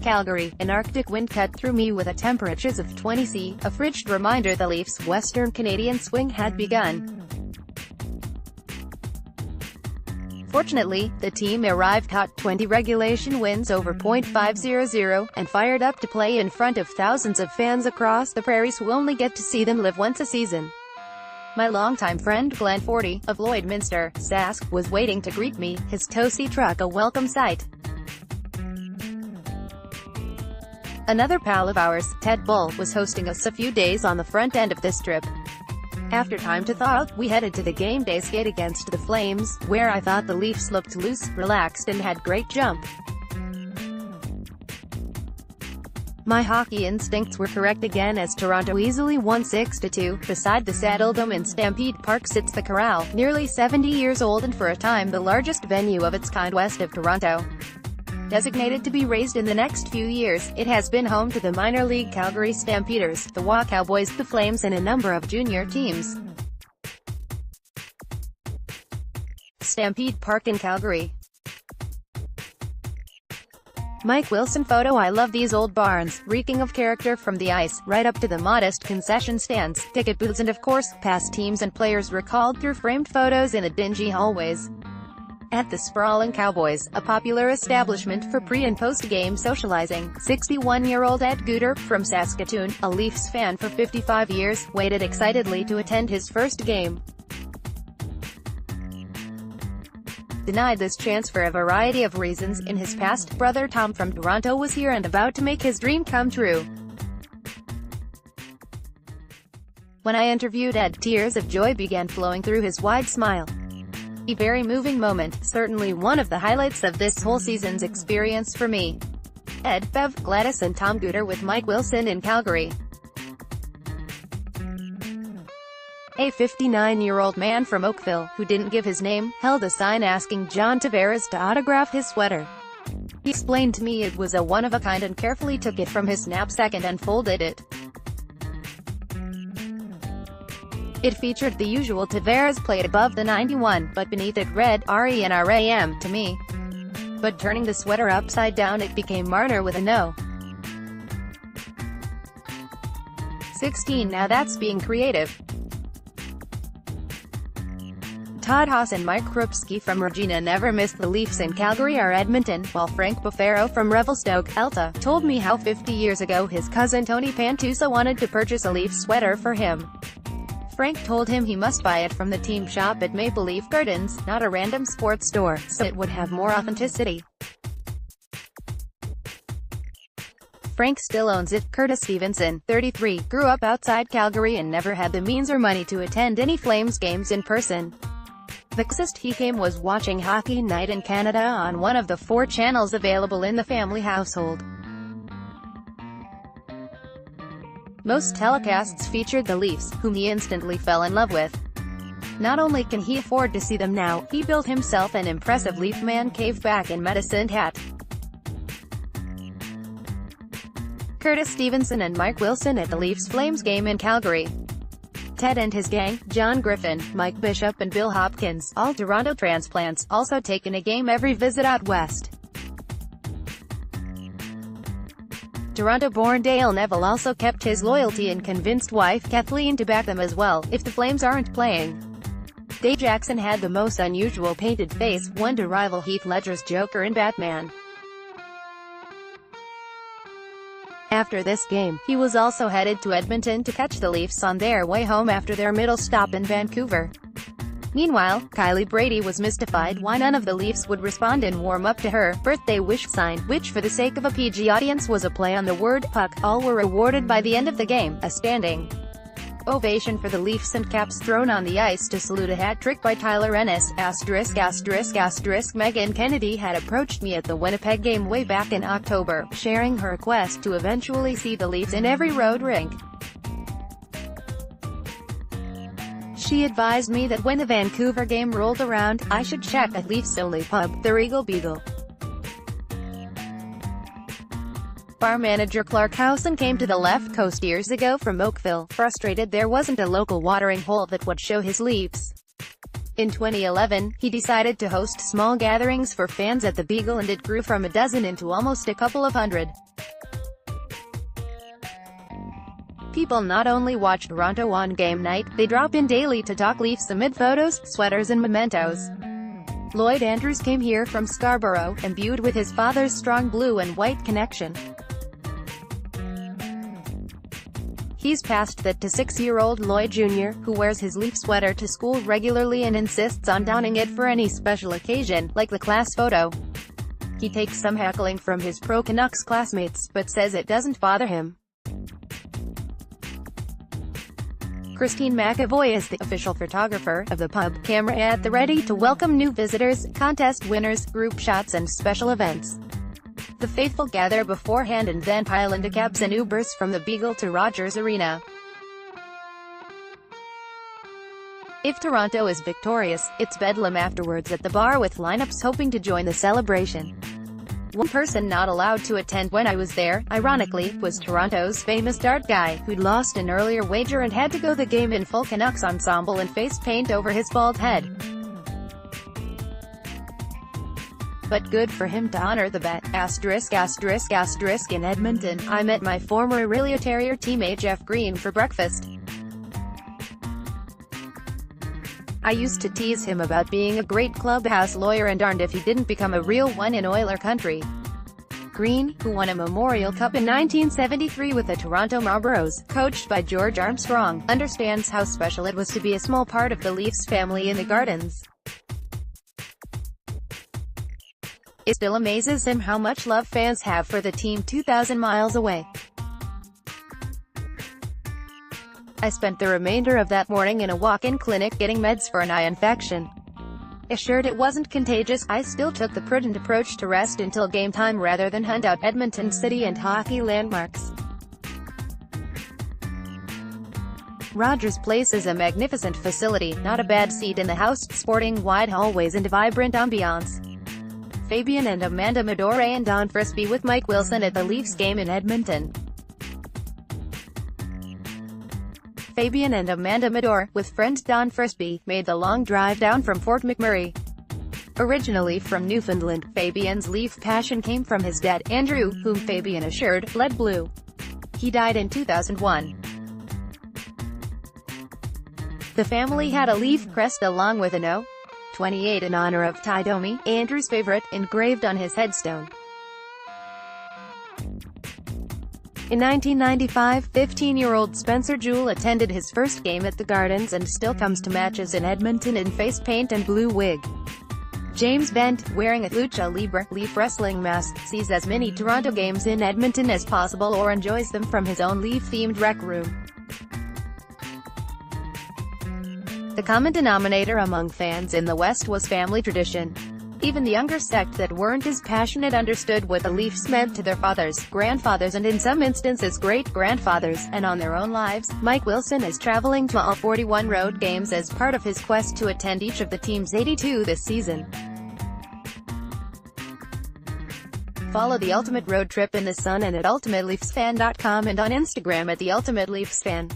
Calgary, an Arctic wind cut through me with a temperatures of 20 C, a frigid reminder the Leafs' Western Canadian swing had begun. Fortunately, the team arrived hot, 20 regulation wins over .500, and fired up to play in front of thousands of fans across the Prairies who only get to see them live once a season. My longtime friend Glenn, 40, of Lloydminster, Sask, was waiting to greet me, his toasty truck a welcome sight. Another pal of ours, Ted Bull, was hosting us a few days on the front end of this trip. After time to thaw, we headed to the game day skate against the Flames, where I thought the Leafs looked loose, relaxed and had great jump. My hockey instincts were correct again as Toronto easily won 6-2. Beside the Saddledome in Stampede Park sits the Corral, nearly 70 years old and for a time the largest venue of its kind west of Toronto. Designated to be raised in the next few years, it has been home to the minor league Calgary Stampeders, the Wa Cowboys, the Flames and a number of junior teams. Stampede Park in Calgary. Mike Wilson photo. I love these old barns, reeking of character from the ice, right up to the modest concession stands, ticket booths and of course, past teams and players recalled through framed photos in the dingy hallways. At the sprawling Cowboys, a popular establishment for pre- and post-game socializing, 61-year-old Ed Gooder, from Saskatoon, a Leafs fan for 55 years, waited excitedly to attend his first game. Denied this chance for a variety of reasons. In his past, brother Tom from Toronto was here and about to make his dream come true. When I interviewed Ed, tears of joy began flowing through his wide smile. A very moving moment, certainly one of the highlights of this whole season's experience for me. Ed, Bev, Gladys and Tom Gooder with Mike Wilson in Calgary. A 59-year-old man from Oakville, who didn't give his name, held a sign asking John Tavares to autograph his sweater. He explained to me it was a one-of-a-kind and carefully took it from his knapsack and unfolded it. It featured the usual Tavares plate above the 91, but beneath it read, R-E-N-R-A-M, to me. But turning the sweater upside down it became Marner with a no. 16. Now that's being creative. Todd Haas and Mike Krupski from Regina never missed the Leafs in Calgary or Edmonton, while Frank Bufero from Revelstoke, Alta, told me how 50 years ago his cousin Tony Pantusa wanted to purchase a Leafs sweater for him. Frank told him he must buy it from the team shop at Maple Leaf Gardens, not a random sports store, so it would have more authenticity. Frank still owns it. Curtis Stevenson, 33, grew up outside Calgary and never had the means or money to attend any Flames games in person. The closest he came was watching Hockey Night in Canada on one of the 4 channels available in the family household. Most telecasts featured the Leafs, whom he instantly fell in love with. Not only can he afford to see them now, he built himself an impressive Leaf man cave back in Medicine Hat. Curtis Stevenson and Mike Wilson at the Leafs-Flames game in Calgary. Ted and his gang, John Griffin, Mike Bishop and Bill Hopkins, all Toronto transplants, also taken a game every visit out west. Toronto-born Dale Neville also kept his loyalty and convinced wife Kathleen to back them as well, if the Flames aren't playing. Dave Jackson had the most unusual painted face, one to rival Heath Ledger's Joker in Batman. After this game, he was also headed to Edmonton to catch the Leafs on their way home after their middle stop in Vancouver. Meanwhile, Kylie Brady was mystified why none of the Leafs would respond and warm up to her birthday wish sign, which for the sake of a PG audience was a play on the word puck. All were rewarded by the end of the game, a standing ovation for the Leafs and caps thrown on the ice to salute a hat-trick by Tyler Ennis. *****. Megan Kennedy had approached me at the Winnipeg game way back in October, sharing her request to eventually see the Leafs in every road rink. She advised me that when the Vancouver game rolled around, I should check at Leafs-only pub, the Regal Beagle. Bar manager Clark Howson came to the left coast years ago from Oakville, frustrated there wasn't a local watering hole that would show his Leafs. In 2011, he decided to host small gatherings for fans at the Beagle and it grew from a dozen into almost a couple of hundred. people not only watch Toronto on game night, they drop in daily to talk Leafs amid photos, sweaters and mementos. Lloyd Andrews came here from Scarborough, imbued with his father's strong blue and white connection. He's passed that to 6-year-old Lloyd Jr., who wears his Leaf sweater to school regularly and insists on donning it for any special occasion, like the class photo. He takes some heckling from his pro-Canucks classmates, but says it doesn't bother him. Christine McAvoy is the official photographer of the pub, camera at the ready to welcome new visitors, contest winners, group shots and special events. The faithful gather beforehand and then pile into cabs and Ubers from the Beagle to Rogers Arena. If Toronto is victorious, it's bedlam afterwards at the bar with lineups hoping to join the celebration. One person not allowed to attend when I was there, ironically, was Toronto's famous dart guy, who'd lost an earlier wager and had to go the game in full Canucks ensemble and face paint over his bald head. But good for him to honor the bet. ***** In Edmonton, I met my former Aurelia Terrier teammate Jeff Green for breakfast. I used to tease him about being a great clubhouse lawyer and darned if he didn't become a real one in Oiler country. Green, who won a Memorial Cup in 1973 with the Toronto Marlboros, coached by George Armstrong, understands how special it was to be a small part of the Leafs family in the Gardens. It still amazes him how much love fans have for the team 2,000 miles away. I spent the remainder of that morning in a walk-in clinic getting meds for an eye infection. Assured it wasn't contagious, I still took the prudent approach to rest until game time rather than hunt out Edmonton city and hockey landmarks. Rogers Place is a magnificent facility, not a bad seat in the house, sporting wide hallways and vibrant ambiance. Fabian and Amanda Medore and Don Frisbee with Mike Wilson at the Leafs game in Edmonton. Fabian and Amanda Medore, with friend Don Frisbee, made the long drive down from Fort McMurray. Originally from Newfoundland, Fabian's Leaf passion came from his dad, Andrew, whom Fabian assured, bled blue. He died in 2001. The family had a Leaf crest along with an O.28 in honor of Ty Domi, Andrew's favorite, engraved on his headstone. In 1995, 15-year-old Spencer Jewell attended his first game at the Gardens and still comes to matches in Edmonton in face paint and blue wig. James Bent, wearing a Lucha Libre Leaf wrestling mask, sees as many Toronto games in Edmonton as possible or enjoys them from his own Leaf-themed rec room. The common denominator among fans in the West was family tradition. Even the younger sect that weren't as passionate understood what the Leafs meant to their fathers, grandfathers and in some instances great-grandfathers, and on their own lives. Mike Wilson is traveling to all 41 road games as part of his quest to attend each of the team's 82 this season. Follow The Ultimate Road Trip in the Sun and at ultimateleafsfan.com and on Instagram at TheUltimateLeafsFan.